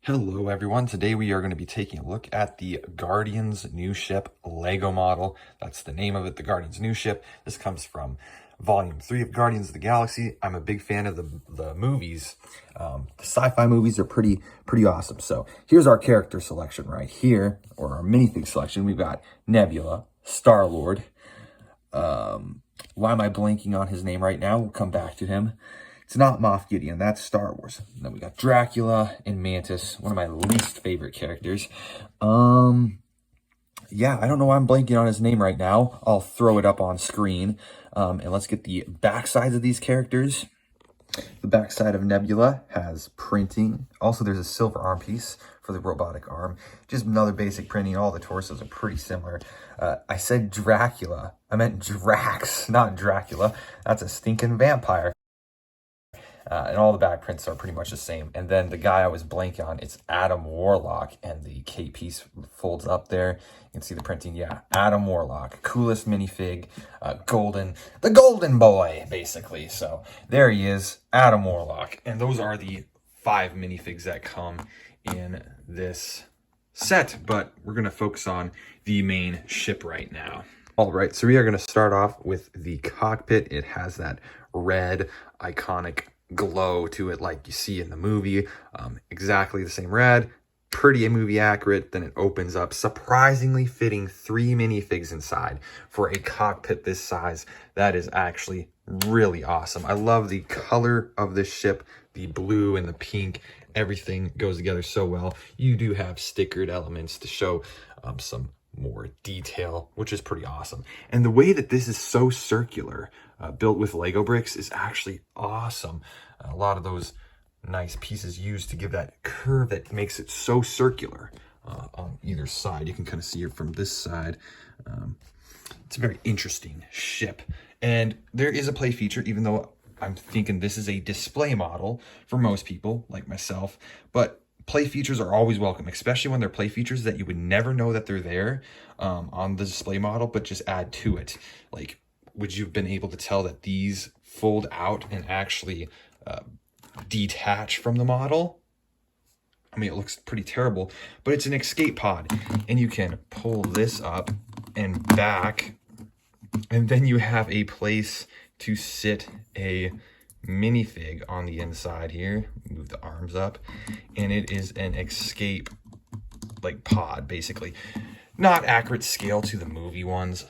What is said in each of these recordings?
Hello everyone, today we are going to be taking a look at the Guardians New Ship Lego model. That's the name of it, the Guardians New Ship. This comes from Volume 3 of Guardians of the Galaxy. I'm a big fan of the movies. The sci-fi movies are pretty awesome. So here's our character selection right here, or our minifig selection. We've got Nebula, Star-Lord. Why am I blanking on his name right now? We'll come back to him. It's not Moff Gideon, that's Star Wars. Then we got Dracula and Mantis, one of my least favorite characters. Yeah, I don't know why I'm blanking on his name right now. I'll throw it up on screen. And let's get the backsides of these characters. The backside of Nebula has printing. Also, there's a silver arm piece for the robotic arm. Just another basic printing. All the torsos are pretty similar. I said Dracula. I meant Drax, not Dracula. That's a stinking vampire. And all the back prints are pretty much the same. And then the guy I was blanking on, it's Adam Warlock, and the cape piece folds up there. You can see the printing. Yeah, Adam Warlock, coolest minifig, the golden boy, basically. So there he is, Adam Warlock. And those are the 5 minifigs that come in this set, but we're going to focus on the main ship right now. All right, so we are going to start off with the cockpit. It has that red iconic glow to it like you see in the movie. Exactly the same red, pretty movie accurate. Then it opens up, surprisingly fitting 3 minifigs inside for a cockpit this size. That is actually really awesome. I love the color of this ship, the blue and the pink. Everything goes together so well. You do have stickered elements to show some more detail, which is pretty awesome. And the way that this is so circular, built with Lego bricks, is actually awesome. A lot of those nice pieces used to give that curve that makes it so circular on either side. You can kind of see it from this side. It's a very interesting ship. And there is a play feature, even though I'm thinking this is a display model for most people, like myself. But play features are always welcome, especially when they're play features that you would never know that they're there on the display model, but just add to it. Like, would you have been able to tell that these fold out and actually detach from the model? I mean, it looks pretty terrible, but it's an escape pod, and you can pull this up and back, and then you have a place to sit a minifig on the inside here. Move the arms up, and it is an escape like pod, basically. Not accurate scale to the movie ones,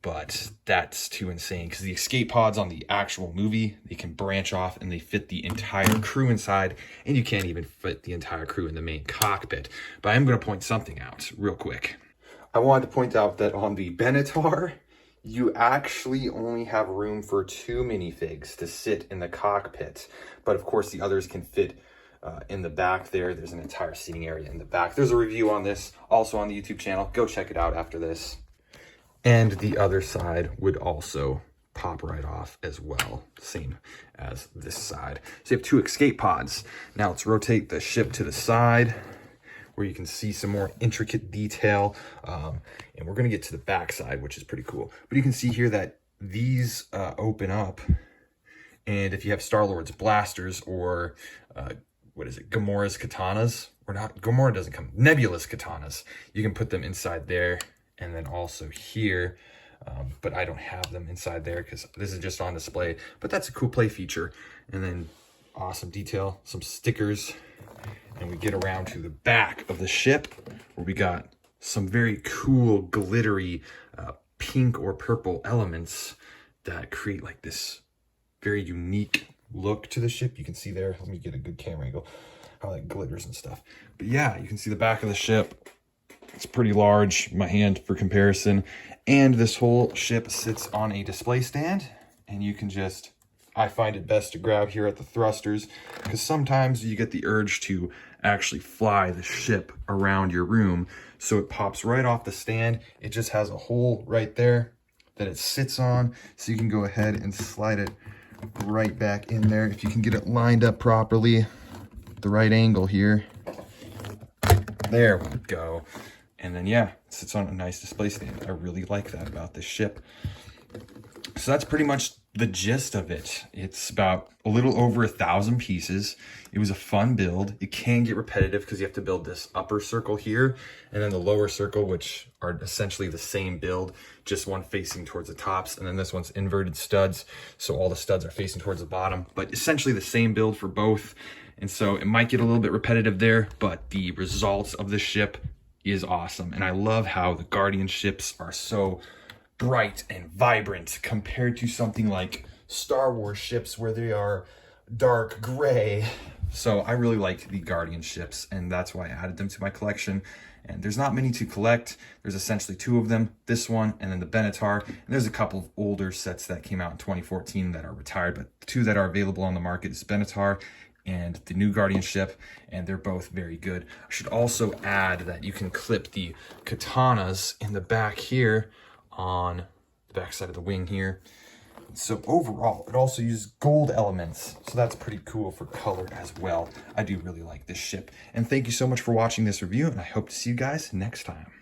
but that's too insane, because the escape pods on the actual movie, they can branch off and they fit the entire crew inside, and you can't even fit the entire crew in the main cockpit. But I'm going to point something out real quick. I wanted to point out that on the Benatar, you actually only have room for 2 minifigs to sit in the cockpit. But of course, the others can fit in the back there. There's an entire seating area in the back. There's a review on this also on the YouTube channel. Go check it out after this. And the other side would also pop right off as well, same as this side. So you have 2 escape pods. Now let's rotate the ship to the side, where you can see some more intricate detail. And we're going to get to the back side, which is pretty cool. But you can see here that these open up. And if you have Star-Lord's blasters, or what is it, Gamora's katanas, or not, Gamora doesn't come, Nebula's katanas, you can put them inside there, and then also here. But I don't have them inside there because this is just on display. But that's a cool play feature. And then awesome detail, some stickers. And we get around to the back of the ship, where we got some very cool glittery pink or purple elements that create like this very unique look to the ship. You can see there, let me get a good camera angle, how that glitters and stuff. But yeah, you can see the back of the ship. It's pretty large, my hand for comparison. And this whole ship sits on a display stand, and you can just, I find it best to grab here at the thrusters, because sometimes you get the urge to actually fly the ship around your room. So it pops right off the stand. It just has a hole right there that it sits on, so you can go ahead and slide it right back in there. If you can get it lined up properly, the right angle here. There we go. And then, yeah, it sits on a nice display stand. I really like that about this ship. So that's pretty much the gist of it. It's about a little over 1,000 pieces. It was a fun build. It can get repetitive because you have to build this upper circle here and then the lower circle, which are essentially the same build, just one facing towards the tops, and then this one's inverted studs, so all the studs are facing towards the bottom, but essentially the same build for both. And so it might get a little bit repetitive there, but the results of this ship is awesome. And I love how the Guardian ships are so bright and vibrant compared to something like Star Wars ships where they are dark gray. So I really like the Guardian ships, and that's why I added them to my collection. And there's not many to collect. There's essentially 2 of them, this one and then the Benatar. And there's a couple of older sets that came out in 2014 that are retired, but the 2 that are available on the market is Benatar and the new Guardian ship, and they're both very good. I should also add that you can clip the katanas in the back here on the back side of the wing here. So overall, it also uses gold elements, so that's pretty cool for color as well. I do really like this ship. And thank you so much for watching this review, and I hope to see you guys next time.